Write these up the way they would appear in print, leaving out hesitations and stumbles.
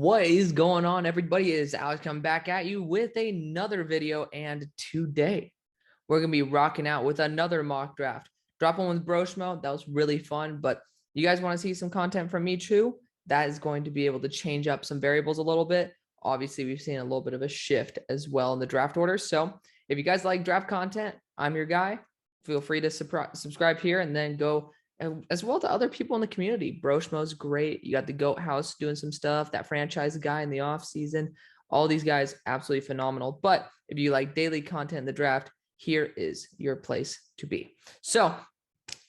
What is going on, everybody? It is Alex coming back at you with another video, and today we're gonna be rocking out with another mock draft. Drop one with Broshmo. That was really fun, but you guys want to see some content from me too? That is going to be able to change up some variables a little bit. Obviously, we've seen a little bit of a shift as well in the draft order. So if you guys like draft content, I'm your guy. Feel free to subscribe here and then go as well to other people in the community. Broshmo's great. You got the Goat House doing some stuff, that franchise guy in the off season. All these guys, absolutely phenomenal. But if you like daily content in the draft, here is your place to be. So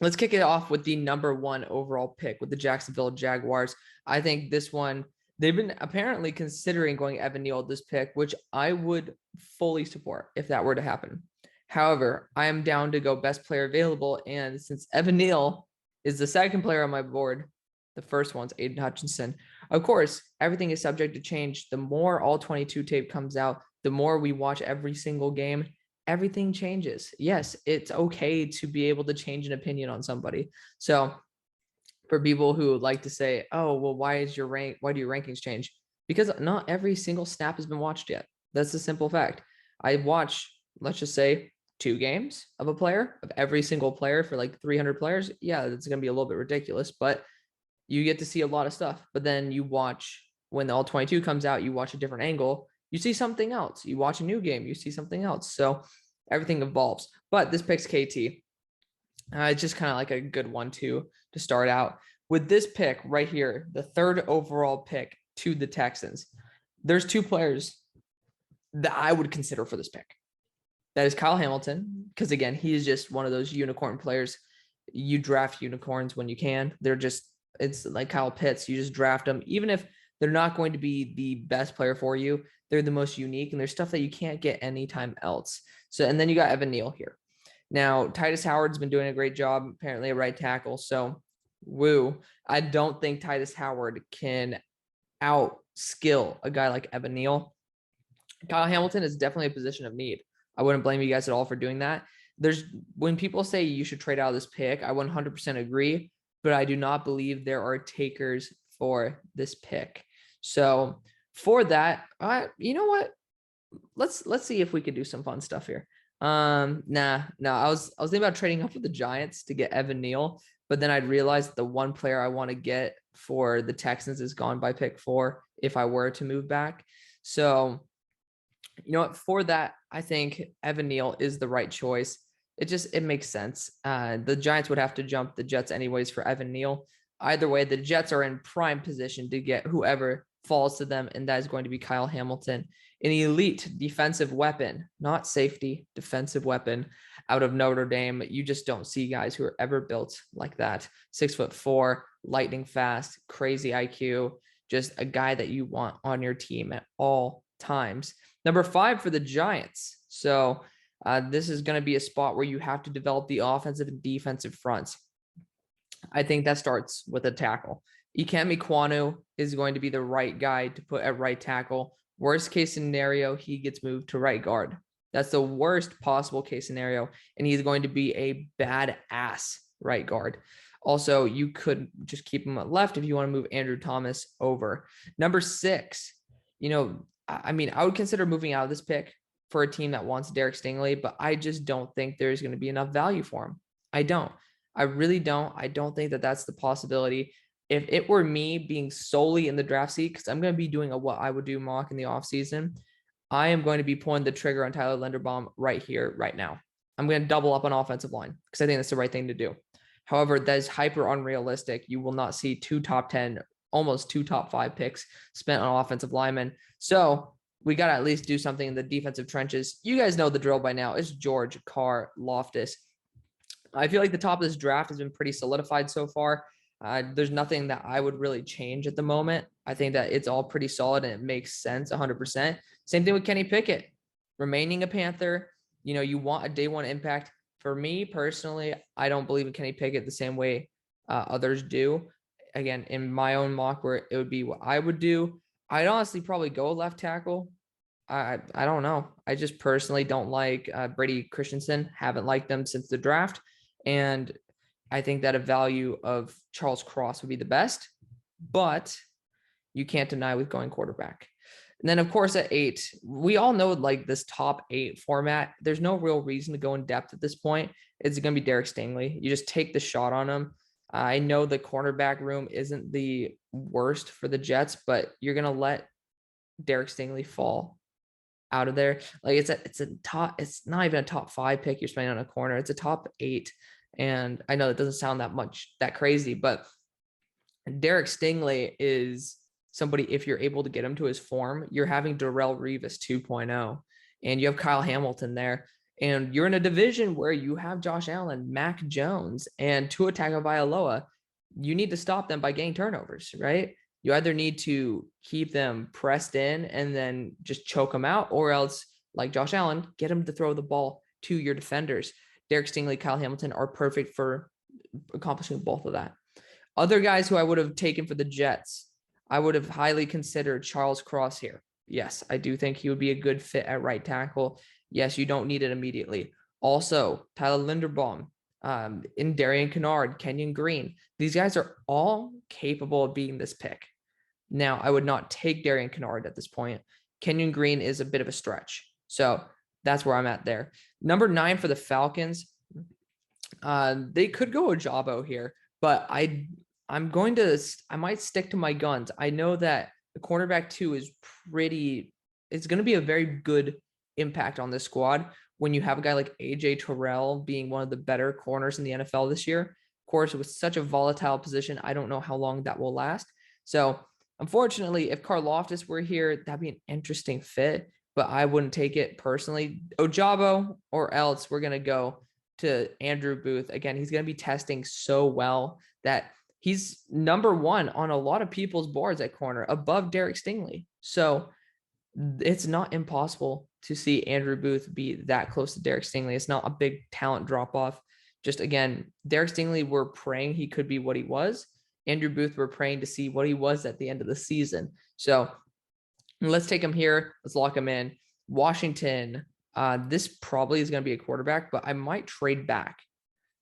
let's kick it off with the #1 overall pick with the Jacksonville Jaguars. I think this one, they've been apparently considering going Evan Neal at this pick, which I would fully support if that were to happen. However, I am down to go best player available. And since Evan Neal is the second player on my board, the first one's Aiden Hutchinson. Of course, everything is subject to change. The more all 22 tape comes out, the more we watch every single game, everything changes. Yes, it's okay to be able to change an opinion on somebody. So for people who like to say, oh, well, why do your rankings change? Because not every single snap has been watched yet. That's the simple fact. I watch, let's just say, 2 games of a player, of every single player for like 300 players. Yeah, that's going to be a little bit ridiculous, but you get to see a lot of stuff. But then you watch, when the all 22 comes out, you watch a different angle, you see something else. You watch a new game, you see something else. So everything evolves. But this pick's KT. It's just kind of like a good one to start out. With this pick right here, the 3rd overall pick to the Texans, there's 2 players that I would consider for this pick. That is Kyle Hamilton, because again, he is just one of those unicorn players. You draft unicorns when you can. It's like Kyle Pitts. You just draft them. Even if they're not going to be the best player for you, they're the most unique, and there's stuff that you can't get anytime else. So, and then you got Evan Neal here. Now, Titus Howard's been doing a great job, apparently, at right tackle. So, woo. I don't think Titus Howard can out-skill a guy like Evan Neal. Kyle Hamilton is definitely a position of need. I wouldn't blame you guys at all for doing that. When people say you should trade out of this pick, I 100% agree, but I do not believe there are takers for this pick. So for that, you know what? Let's see if we could do some fun stuff here. No. I was thinking about trading up with the Giants to get Evan Neal, but then I'd realized the one player I want to get for the Texans is gone by pick 4 if I were to move back. So you know what? For that, I think Evan Neal is the right choice. It makes sense. The Giants would have to jump the Jets anyways for Evan Neal. Either way, the Jets are in prime position to get whoever falls to them, and that is going to be Kyle Hamilton, an elite defensive weapon, not safety, defensive weapon out of Notre Dame. You just don't see guys who are ever built like that. 6'4", lightning fast, crazy IQ, just a guy that you want on your team at all times. #5 for the Giants. So this is going to be a spot where you have to develop the offensive and defensive fronts. I think that starts with a tackle. Ikem Ekwonu is going to be the right guy to put at right tackle. Worst case scenario, he gets moved to right guard. That's the worst possible case scenario, and he's going to be a badass right guard. Also, you could just keep him at left if you want to move Andrew Thomas over. #6, I mean, I would consider moving out of this pick for a team that wants Derek Stingley, but I just don't think there's going to be enough value for him. I really don't. I don't think that that's the possibility. If it were me being solely in the draft seat, because I'm going to be doing what I would do mock in the offseason, I am going to be pulling the trigger on Tyler Linderbaum right here, right now. I'm going to double up on offensive line because I think that's the right thing to do. However, that is hyper unrealistic. You will not see 2 top 10, almost 2 top 5 picks spent on offensive linemen. So we got to at least do something in the defensive trenches. You guys know the drill by now. It's George Karlaftis. I feel like the top of this draft has been pretty solidified so far. There's nothing that I would really change at the moment. I think that it's all pretty solid and it makes sense 100%. Same thing with Kenny Pickett, remaining a Panther. You want a day 1 impact. For me personally, I don't believe in Kenny Pickett the same way others do. Again, in my own mock, where it would be what I would do, I'd honestly probably go left tackle. I don't know. I just personally don't like Brady Christensen. Haven't liked them since the draft. And I think that a value of Charles Cross would be the best. But you can't deny with going quarterback. And then, of course, at 8, we all know like this top 8 format. There's no real reason to go in depth at this point. It's going to be Derek Stingley. You just take the shot on him. I know the cornerback room isn't the worst for the Jets, but you're going to let Derek Stingley fall out of there. Like it's not even a top 5 pick you're spending on a corner. It's a top 8. And I know it doesn't sound that crazy, but Derek Stingley is somebody, if you're able to get him to his form, you're having Darrelle Revis 2.0, and you have Kyle Hamilton there. And you're in a division where you have Josh Allen, Mac Jones, and Tua Tagovailoa. You need to stop them by getting turnovers, right? You either need to keep them pressed in and then just choke them out, or else, like Josh Allen, get them to throw the ball to your defenders. Derek Stingley, Kyle Hamilton are perfect for accomplishing both of that. Other guys who I would have taken for the Jets, I would have highly considered Charles Cross here. Yes, I do think he would be a good fit at right tackle. Yes, you don't need it immediately. Also, Tyler Linderbaum, in Darian Kennard, Kenyon Green. These guys are all capable of being this pick. Now, I would not take Darian Kennard at this point. Kenyon Green is a bit of a stretch. So that's where I'm at there. Number 9 for the Falcons. They could go Ojabo here, but I might stick to my guns. I know that the cornerback 2 is it's going to be a very good impact on this squad when you have a guy like AJ Terrell being one of the better corners in the NFL this year. Of course, it was such a volatile position. I don't know how long that will last. So unfortunately, if Karlaftis were here, that'd be an interesting fit, but I wouldn't take it personally. Ojabo or else we're going to go to Andrew Booth. Again, he's going to be testing so well that he's number 1 on a lot of people's boards at corner, above Derek Stingley. So it's not impossible to see Andrew Booth be that close to Derek Stingley. It's not a big talent drop-off. Just, again, Derek Stingley, we're praying he could be what he was. Andrew Booth, we're praying to see what he was at the end of the season. So let's take him here. Let's lock him in. Washington, this probably is going to be a quarterback, but I might trade back.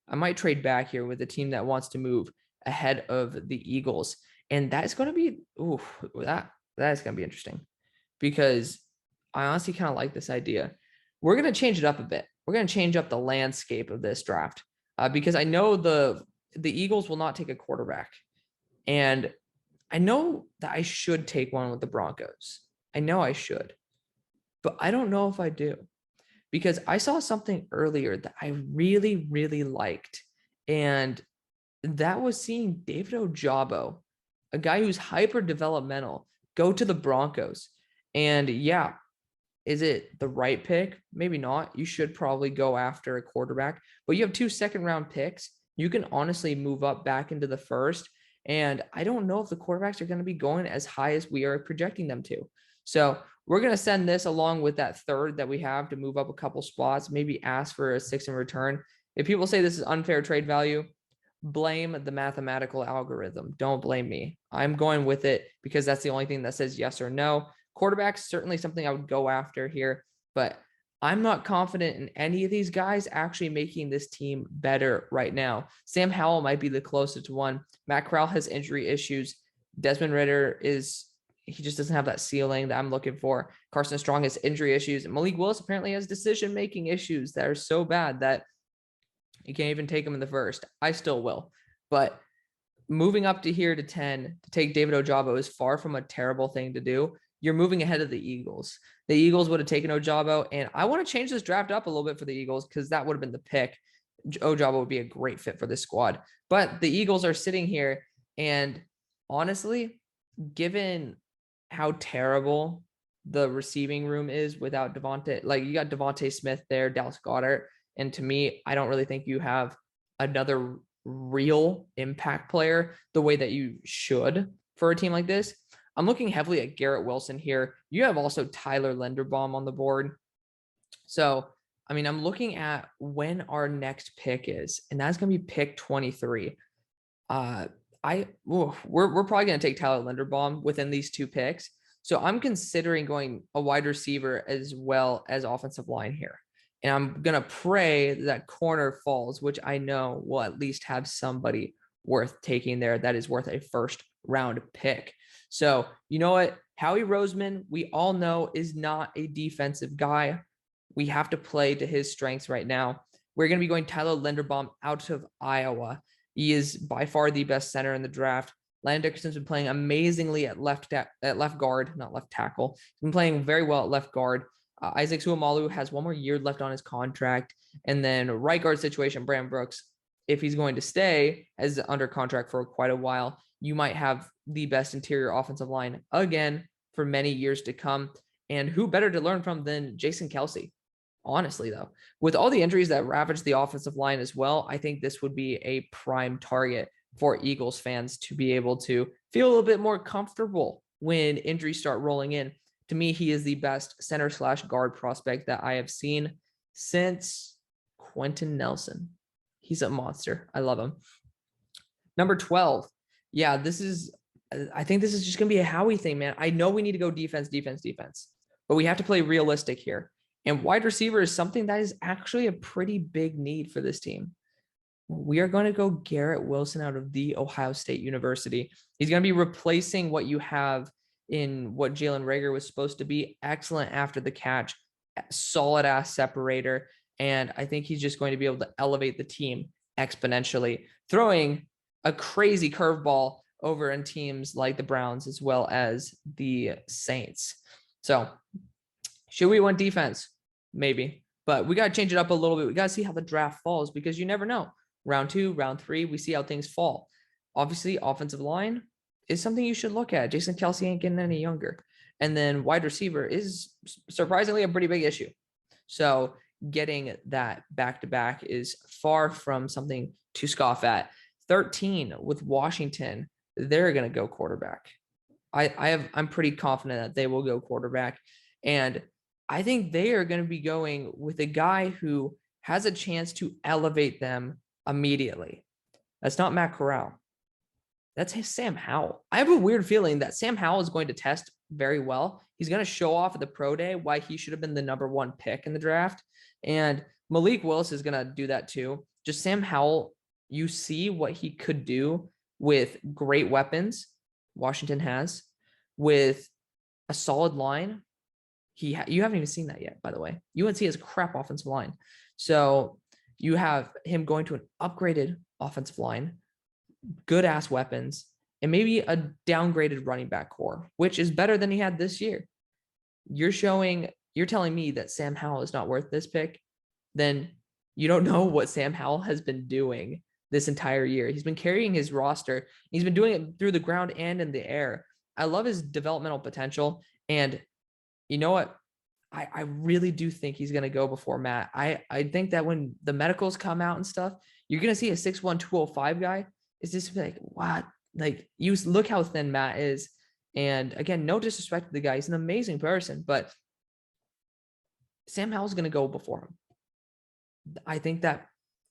I might trade back here with a team that wants to move ahead of the Eagles. And that's going to be, that is going to be interesting, because I honestly kind of like this idea. We're going to change it up a bit. We're going to change up the landscape of this draft, because I know the Eagles will not take a quarterback. And I know that I should take one with the Broncos. I know I should, but I don't know if I do, because I saw something earlier that I really, really liked. And that was seeing David Ojabo, a guy who's hyper developmental, go to the Broncos. And yeah, is it the right pick? Maybe not. You should probably go after a quarterback, but you have 2 second-round picks. You can honestly move up back into the first. And I don't know if the quarterbacks are going to be going as high as we are projecting them to. So we're going to send this along with that 3rd that we have to move up a couple spots, maybe ask for a 6 in return. If people say this is unfair trade value, blame the mathematical algorithm. Don't blame me. I'm going with it because that's the only thing that says yes or no. Quarterback's certainly something I would go after here, but I'm not confident in any of these guys actually making this team better right now. Sam Howell might be the closest one. Matt Corral has injury issues. Desmond Ridder he just doesn't have that ceiling that I'm looking for. Carson Strong has injury issues. And Malik Willis apparently has decision-making issues that are so bad that you can't even take him in the first. I still will. But moving up to here to 10 to take David Ojabo is far from a terrible thing to do. You're moving ahead of the Eagles. The Eagles would have taken Ojabo, and I want to change this draft up a little bit for the Eagles because that would have been the pick. Ojabo would be a great fit for this squad. But the Eagles are sitting here, and honestly, given how terrible the receiving room is without Devontae, like you got Devontae Smith there, Dallas Goedert, and to me, I don't really think you have another real impact player the way that you should for a team like this. I'm looking heavily at Garrett Wilson here. You have also Tyler Linderbaum on the board. So, I mean, I'm looking at when our next pick is, and that's going to be pick 23. We're probably going to take Tyler Linderbaum within these 2 picks. So I'm considering going a wide receiver as well as offensive line here. And I'm going to pray that corner falls, which I know will at least have somebody worth taking there that is worth a 1st round pick. So you know what? Howie Roseman, we all know, is not a defensive guy. We have to play to his strengths right now. We're going to be going Tyler Linderbaum out of Iowa. He is by far the best center in the draft. Landon Dickerson's been playing amazingly at left guard, not left tackle. He's been playing very well at left guard. Isaac Suamalu has one more year left on his contract. And then right guard situation, Brandon Brooks, if he's going to stay as under contract for quite a while, you might have the best interior offensive line again for many years to come. And who better to learn from than Jason Kelce? Honestly, though, with all the injuries that ravaged the offensive line as well, I think this would be a prime target for Eagles fans to be able to feel a little bit more comfortable when injuries start rolling in. To me, he is the best center/guard prospect that I have seen since Quentin Nelson. He's a monster. I love him. Number 12. Yeah, I think this is just going to be a Howie thing, man. I know we need to go defense, but we have to play realistic here. And wide receiver is something that is actually a pretty big need for this team. We are going to go Garrett Wilson out of The Ohio State University. He's going to be replacing what you have in what Jalen Reagor was supposed to be. Excellent after the catch, solid ass separator. And I think he's just going to be able to elevate the team exponentially, throwing a crazy curveball over in teams like the Browns as well as the Saints. So should we want defense? Maybe, but we got to change it up a little bit. We got to see how the draft falls because you never know. Round 2, round 3, we see how things fall. Obviously, offensive line is something you should look at. Jason Kelce ain't getting any younger. And then wide receiver is surprisingly a pretty big issue. So getting that back-to-back is far from something to scoff at. 13 with Washington, they're going to go quarterback. I'm pretty confident that they will go quarterback. And I think they are going to be going with a guy who has a chance to elevate them immediately. That's not Matt Corral. That's Sam Howell. I have a weird feeling that Sam Howell is going to test very well. He's going to show off at the pro day why he should have been the number 1 pick in the draft. And Malik Willis is going to do that too. Just Sam Howell, you see what he could do with great weapons Washington has, with a solid line. You haven't even seen that yet, by the way. UNC has a crap offensive line. So you have him going to an upgraded offensive line, good ass weapons, and maybe a downgraded running back core, which is better than he had this year. You're telling me that Sam Howell is not worth this pick, then you don't know what Sam Howell has been doing this entire year. He's been carrying his roster. He's been doing it through the ground and in the air. I love his developmental potential. And you know what? I really do think he's going to go before Matt. I think that when the medicals come out and stuff, you're going to see a 6'1", 205 guy. It's just like, what? Like, you look how thin Matt is. And again, no disrespect to the guy. He's an amazing person, but Sam Howell's going to go before him. I think that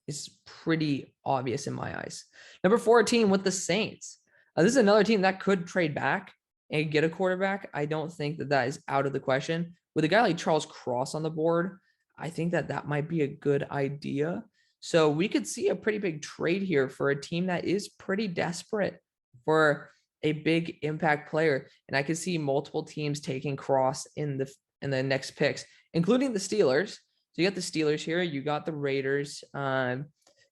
is pretty obvious in my eyes. Number 14 with the Saints. This is another team that could trade back and get a quarterback. I don't think that is out of the question. With a guy like Charles Cross on the board, I think that might be a good idea. So we could see a pretty big trade here for a team that is pretty desperate for a big impact player. And I could see multiple teams taking Cross in the next picks, including the Steelers. So you got the Steelers here. You got the Raiders. I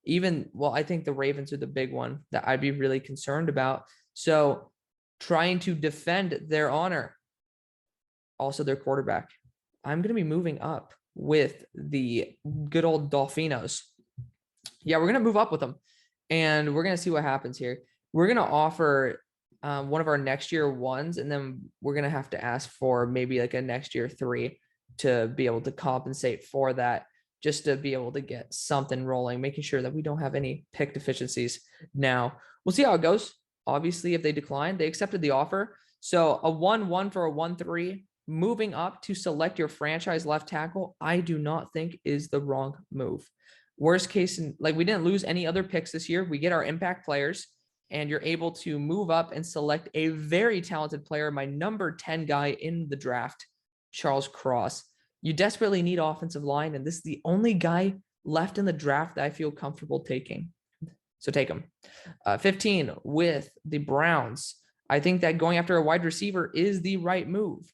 think the Ravens are the big one that I'd be really concerned about. So trying to defend their honor, also their quarterback. I'm going to be moving up with the good old Dolphinos. Yeah, we're going to move up with them, and we're going to see what happens here. We're going to offer one of our next year ones, and then we're going to have to ask for maybe like a next year 3 to be able to compensate for that, just to be able to get something rolling, making sure that we don't have any pick deficiencies now. We'll see how it goes. Obviously, if they decline, they accepted the offer. So a 1-1 for a 1-3, moving up to select your franchise left tackle, I do not think is the wrong move. Worst case, we didn't lose any other picks this year. We get our impact players, and you're able to move up and select a very talented player, my number 10 guy in the draft, Charles Cross. You desperately need offensive line, and this is the only guy left in the draft that I feel comfortable taking. So take him. 15 with the Browns. I think that going after a wide receiver is the right move.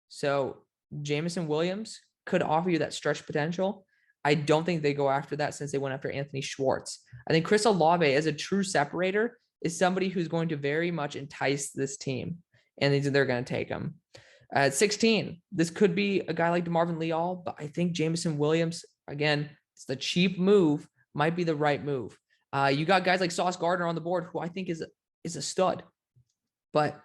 So Jameson Williams could offer you that stretch potential. I don't think they go after that since they went after Anthony Schwartz. I think Chris Olave, as a true separator, is somebody who's going to very much entice this team, and they're going to take him. At 16, this could be a guy like DeMarvin Leal, but I think Jameson Williams, again, it's the cheap move, might be the right move. You got guys like Sauce Gardner on the board, who I think is a stud. But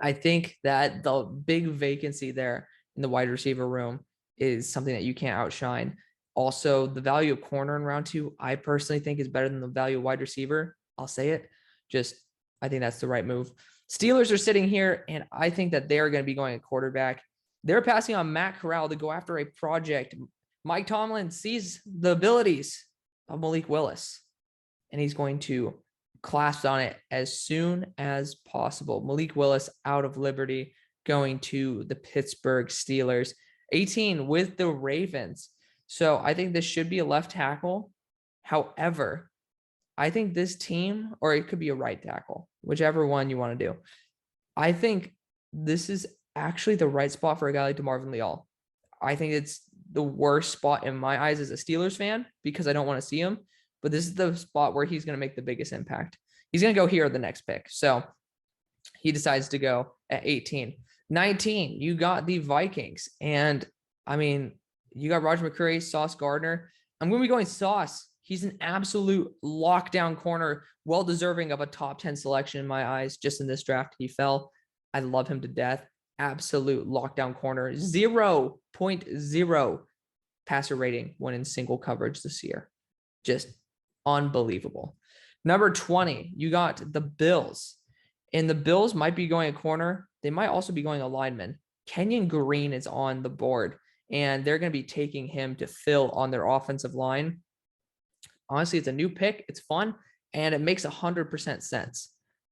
I think that the big vacancy there in the wide receiver room is something that you can't outshine. Also, the value of corner in round 2, I personally think is better than the value of wide receiver. I'll say it. I think that's the right move. Steelers are sitting here, and I think that they're going to be going at quarterback. They're passing on Matt Corral to go after a project. Mike Tomlin sees the abilities of Malik Willis, and he's going to clasp on it as soon as possible. Malik Willis out of Liberty, going to the Pittsburgh Steelers. 18 with the Ravens. So I think this should be a left tackle. However, I think this team, or it could be a right tackle, whichever one you want to do. I think this is actually the right spot for a guy like DeMarvin Leal. I think it's the worst spot in my eyes as a Steelers fan because I don't want to see him. But this is the spot where he's going to make the biggest impact. He's going to go here at the next pick. So he decides to go at 18. 19, you got the Vikings. And I mean, you got Roger McCreary, Sauce Gardner. I'm going to be going Sauce. He's an absolute lockdown corner, well-deserving of a top 10 selection in my eyes. Just in this draft, he fell. I love him to death. Absolute lockdown corner. 0.0 passer rating when in single coverage this year. Just unbelievable. Number 20, you got the Bills. And the Bills might be going a corner. They might also be going a lineman. Kenyon Green is on the board, and they're going to be taking him to fill on their offensive line. Honestly, it's a new pick. It's fun, and it makes 100% sense.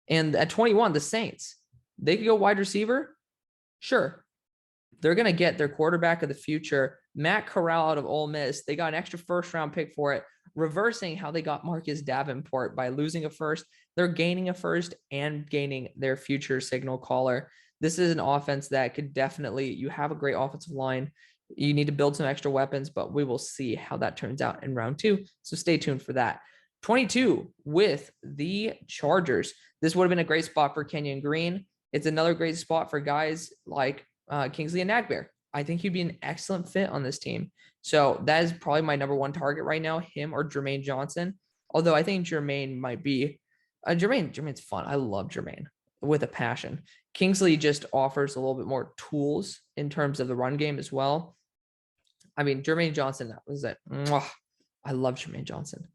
And at 21, the Saints, they could go wide receiver. Sure. They're going to get their quarterback of the future, Matt Corral out of Ole Miss. They got an extra first-round pick for it, reversing how they got Marcus Davenport by losing a first. They're gaining a first and gaining their future signal caller. This is an offense that could definitely, you have a great offensive line. You need to build some extra weapons, but we will see how that turns out in round 2. So stay tuned for that. 22 with the Chargers. This would have been a great spot for Kenyon Green. It's another great spot for guys like Kingsley Enagbare. I think he'd be an excellent fit on this team. So that is probably my number 1 target right now, him or Jermaine Johnson. Although I think Jermaine might be Jermaine's fun. I love Jermaine with a passion. Kingsley just offers a little bit more tools in terms of the run game as well. I mean, Jermaine Johnson, that was it. I love Jermaine Johnson.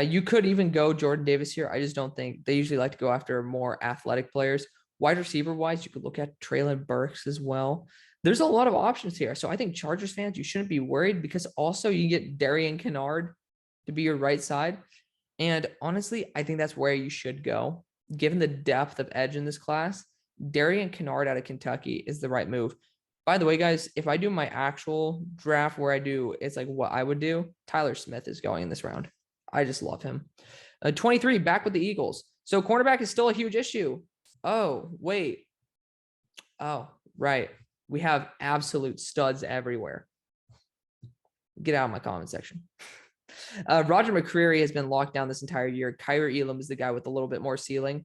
You could even go Jordan Davis here. I just don't think they usually like to go after more athletic players. Wide receiver wise, you could look at Treylon Burks as well. There's a lot of options here. So I think Chargers fans, you shouldn't be worried because also you get Darian Kennard to be your right side. And honestly, I think that's where you should go. Given the depth of edge in this class, Darian Kennard out of Kentucky is the right move. By the way, guys, if I do my actual draft where it's like what I would do, Tyler Smith is going in this round. I just love him. 23, back with the Eagles. So cornerback is still a huge issue. Oh, wait. Oh, right. We have absolute studs everywhere. Get out of my comment section. Roger McCreary has been locked down this entire year. Kyrie Elam is the guy with a little bit more ceiling.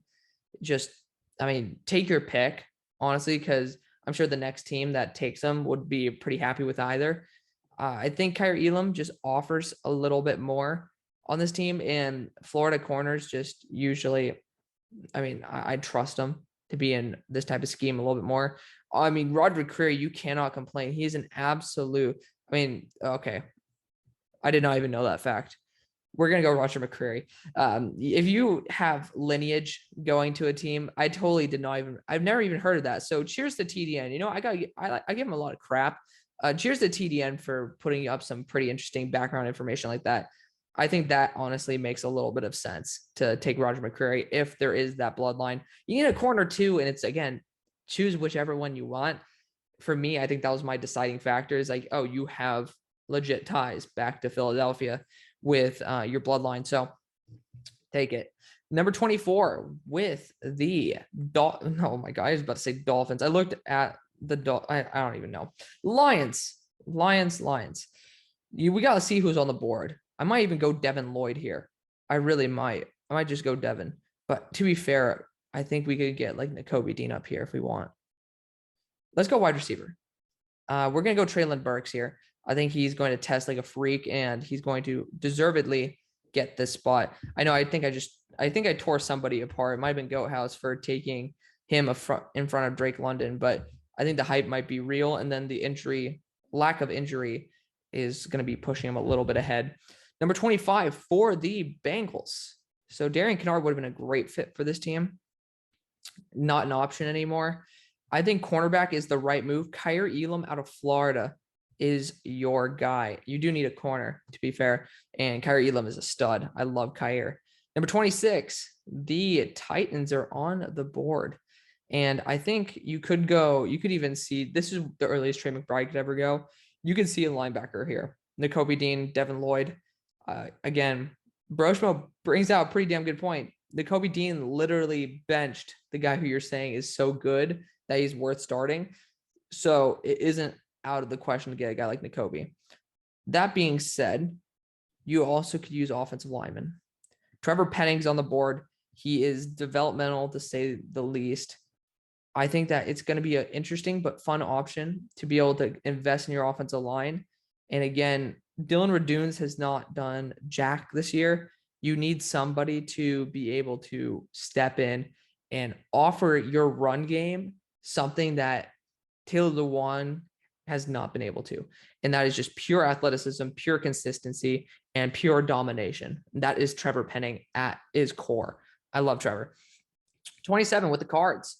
Take your pick, honestly, because I'm sure the next team that takes him would be pretty happy with either. I think Kyrie Elam just offers a little bit more on this team, and Florida corners just usually, I trust him to be in this type of scheme a little bit more. Roger McCreary, you cannot complain. He's an absolute, okay. I did not even know that fact. We're going to go Roger McCreary. If you have lineage going to a team, I've never even heard of that. So cheers to TDN. I give him a lot of crap. Cheers to TDN for putting up some pretty interesting background information like that. I think that honestly makes a little bit of sense to take Roger McCreary if there is that bloodline. You need a corner too, and it's, again, choose whichever one you want. For me, I think that was my deciding factor is like, oh, you have legit ties back to Philadelphia with your bloodline. So take it. Number 24 with the oh my God, I was about to say Dolphins. I looked at the I don't even know. Lions. We got to see who's on the board. I might even go Devin Lloyd here. I really might. I might just go Devin. But to be fair, I think we could get like Nakobe Dean up here if we want. Let's go wide receiver. We're going to go Treylon Burks here. I think he's going to test like a freak, and he's going to deservedly get this spot. I know. I think I tore somebody apart. It might have been Goat House for taking him in front of Drake London, but I think the hype might be real. And then the lack of injury is going to be pushing him a little bit ahead. Number 25 for the Bengals. So Darian Kinnard would have been a great fit for this team. Not an option anymore. I think cornerback is the right move. Kaiir Elam out of Florida is your guy. You do need a corner, to be fair. And Kaiir Elam is a stud. I love Kaiir. Number 26, the Titans are on the board. And I think you could even see, this is the earliest Trey McBride could ever go. You can see a linebacker here. Nakobe Dean, Devin Lloyd. Again, Broshmo brings out a pretty damn good point. Nakobe Dean literally benched the guy who you're saying is so good that he's worth starting. So it isn't out of the question to get a guy like Nakobe. That being said, you also could use offensive linemen. Trevor Penning's on the board. He is developmental, to say the least. I think that it's going to be an interesting but fun option to be able to invest in your offensive line. And again, Dylan Radunes has not done jack this year. You need somebody to be able to step in and offer your run game something that Taylor Lewan has not been able to. And that is just pure athleticism, pure consistency, and pure domination. That is Trevor Penning at his core. I love Trevor. 27 with the Cards.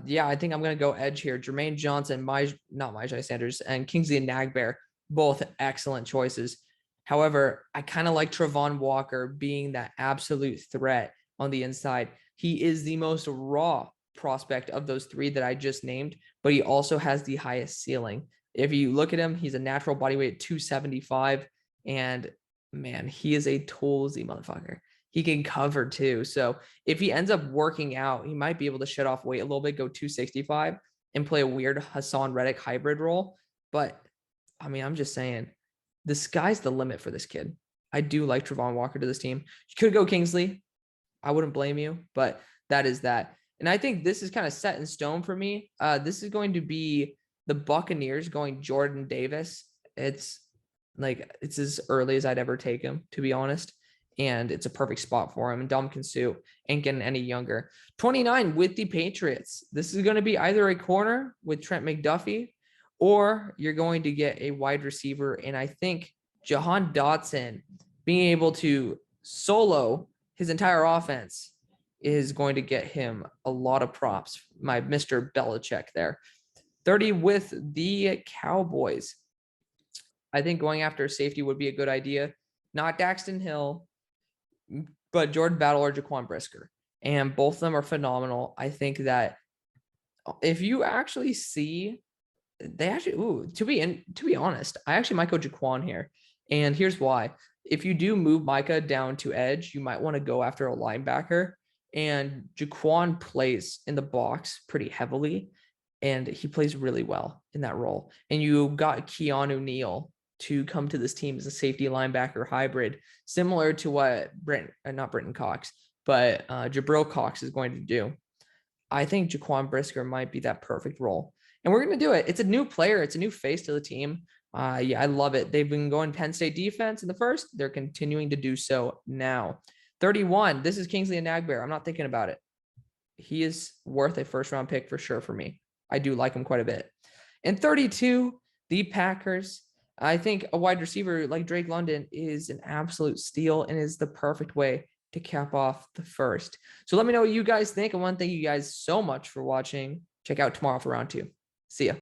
Yeah, I think I'm going to go edge here. Jermaine Johnson, not Myjai Sanders, and Kingsley Nagbear, both excellent choices. However, I kind of like Travon Walker being that absolute threat on the inside. He is the most raw prospect of those three that I just named, but he also has the highest ceiling. If you look at him, he's a natural body weight 275, and man, he is a toolsy motherfucker. He can cover too. So if he ends up working out, he might be able to shed off weight a little bit, go 265 and play a weird Hassan Reddick hybrid role. But I mean, I'm just saying, the sky's the limit for this kid. I do like Travon Walker to this team. You could go Kingsley. I wouldn't blame you, but that is that. And I think this is kind of set in stone for me. This is going to be the Buccaneers going Jordan Davis. It's as early as I'd ever take him, to be honest. And it's a perfect spot for him. And Ndamukong Suh ain't getting any younger. 29 with the Patriots. This is going to be either a corner with Trent McDuffie, or you're going to get a wide receiver. And I think Jahan Dotson being able to solo his entire offense is going to get him a lot of props. My Mr. Belichick there. 30 with the Cowboys. I think going after a safety would be a good idea. Not Daxton Hill, but Jordan Battle or Jaquan Brisker. And both of them are phenomenal. I think that if you actually see, to be honest, I actually might go Jaquan here. And here's why. If you do move Micah down to edge, you might want to go after a linebacker. And Jaquan plays in the box pretty heavily, and he plays really well in that role. And you got Keanu Neal to come to this team as a safety linebacker hybrid, similar to what not Brenton Cox, but Jabril Cox is going to do. I think Jaquan Brisker might be that perfect role. And we're going to do it. It's a new player. It's a new face to the team. Yeah, I love it. They've been going Penn State defense in the first. They're continuing to do so now. 31. This is Kingsley Nagbear. I'm not thinking about it. He is worth a first-round pick for sure for me. I do like him quite a bit. And 32, the Packers. I think a wide receiver like Drake London is an absolute steal and is the perfect way to cap off the first. So let me know what you guys think. I want to thank you guys so much for watching. Check out tomorrow for round 2. See ya.